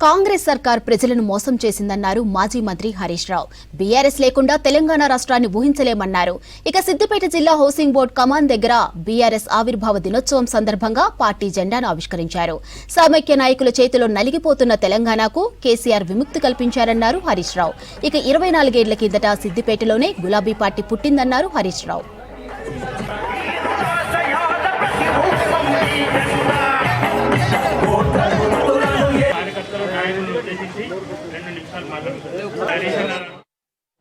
కాంగ్రెస్ సర్కార్ ప్రజలను మోసం చేసిందన్నారు మాజీ మంత్రి హరీష్ రావు. బీఆర్ఎస్ లేకుండా తెలంగాణ రాష్ట్రాన్ని ఊహించలేమన్నారు. ఇక సిద్దిపేట జిల్లా హౌసింగ్ బోర్డు కమాన్ దగ్గర బీఆర్ఎస్ ఆవిర్భావ దినోత్సవం సందర్భంగా పార్టీ జెండాను ఆవిష్కరించారు. సమైక్య నాయకుల చేతిలో నలిగిపోతున్న తెలంగాణకు కేసీఆర్ విముక్తి కల్పించారన్నారు హరీష్ రావు. ఇక 24 ఏళ్ల కిందట సిద్దిపేటలోనే గులాబీ పార్టీ పుట్టిందన్నారు హరీష్ రావు.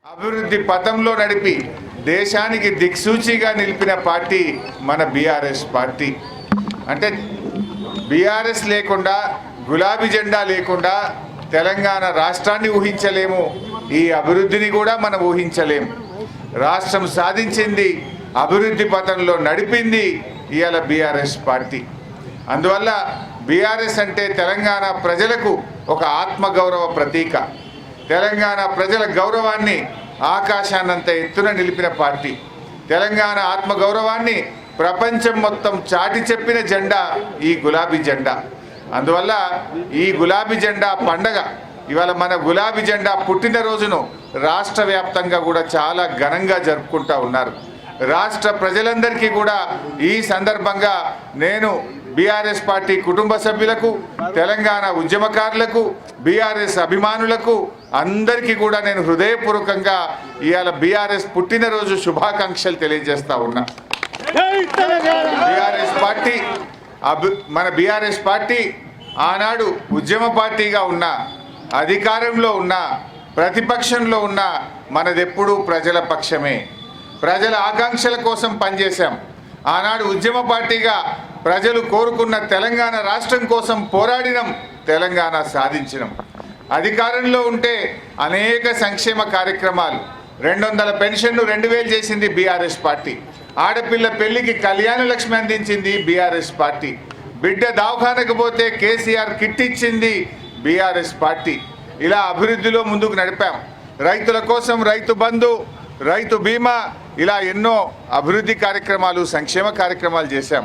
అభివృద్ధి పథంలో నడిపి దేశానికి దిక్సూచిగా నిలిపిన పార్టీ మన బీఆర్ఎస్ పార్టీ. అంటే బీఆర్ఎస్ లేకుండా, గులాబీ జెండా లేకుండా తెలంగాణ రాష్ట్రాన్ని ఊహించలేము, ఈ అభివృద్ధిని కూడా మనం ఊహించలేము. రాష్ట్రం సాధించింది, అభివృద్ధి పథంలో నడిపింది ఇవాళ బీఆర్ఎస్ పార్టీ. అందువల్ల బీఆర్ఎస్ అంటే తెలంగాణ ప్రజలకు ఒక ఆత్మగౌరవ ప్రతీక. తెలంగాణ ప్రజల గౌరవాన్ని ఆకాశాన్నంత ఎత్తున నిలిపిన పార్టీ. తెలంగాణ ఆత్మగౌరవాన్ని ప్రపంచం మొత్తం చాటి చెప్పిన జెండా ఈ గులాబీ జెండా. అందువల్ల ఈ గులాబీ జెండా పండగ ఇవాళ మన గులాబీ జెండా పుట్టినరోజును రాష్ట్ర వ్యాప్తంగా కూడా చాలా ఘనంగా జరుపుకుంటూ ఉన్నారు. రాష్ట్ర ప్రజలందరికీ కూడా ఈ సందర్భంగా నేను బీఆర్ఎస్ పార్టీ కుటుంబ సభ్యులకు, తెలంగాణ ఉద్యమకారులకు, బీఆర్ఎస్ అభిమానులకు అందరికీ కూడా నేను హృదయపూర్వకంగా ఇవాళ బీఆర్ఎస్ పుట్టినరోజు శుభాకాంక్షలు తెలియజేస్తా ఉన్నా. మన బీఆర్ఎస్ పార్టీ ఆనాడు ఉద్యమ పార్టీగా ఉన్న, అధికారంలో ఉన్న, ప్రతిపక్షంలో ఉన్న మనదెప్పుడూ ప్రజల పక్షమే. ప్రజల ఆకాంక్షల కోసం పనిచేశాం. ఆనాడు ఉద్యమ పార్టీగా ప్రజలు కోరుకున్న తెలంగాణ రాష్ట్రం కోసం పోరాడినం, తెలంగాణ సాధించినం. అధికారంలో ఉంటే అనేక సంక్షేమ కార్యక్రమాలు, 200 పెన్షన్లు 2000 చేసింది బీఆర్ఎస్ పార్టీ. ఆడపిల్ల పెళ్లికి కళ్యాణ లక్ష్మి అందించింది బీఆర్ఎస్ పార్టీ. బిడ్డ దవాఖానకు పోతే కేసీఆర్ కిట్ ఇచ్చింది బీఆర్ఎస్ పార్టీ. ఇలా అభివృద్ధిలో ముందుకు నడిపాం. రైతుల కోసం రైతు బంధు, రైతు బీమా, ఇలా ఎన్నో అభివృద్ధి కార్యక్రమాలు, సంక్షేమ కార్యక్రమాలు చేశాం.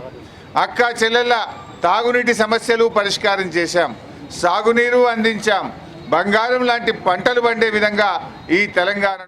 అక్క చెల్లెళ్ళ తాగునీటి సమస్యలు పరిష్కారం చేశాం. సాగునీరు అందించాం. బంగారం లాంటి పంటలు పండే విధంగా ఈ తెలంగాణ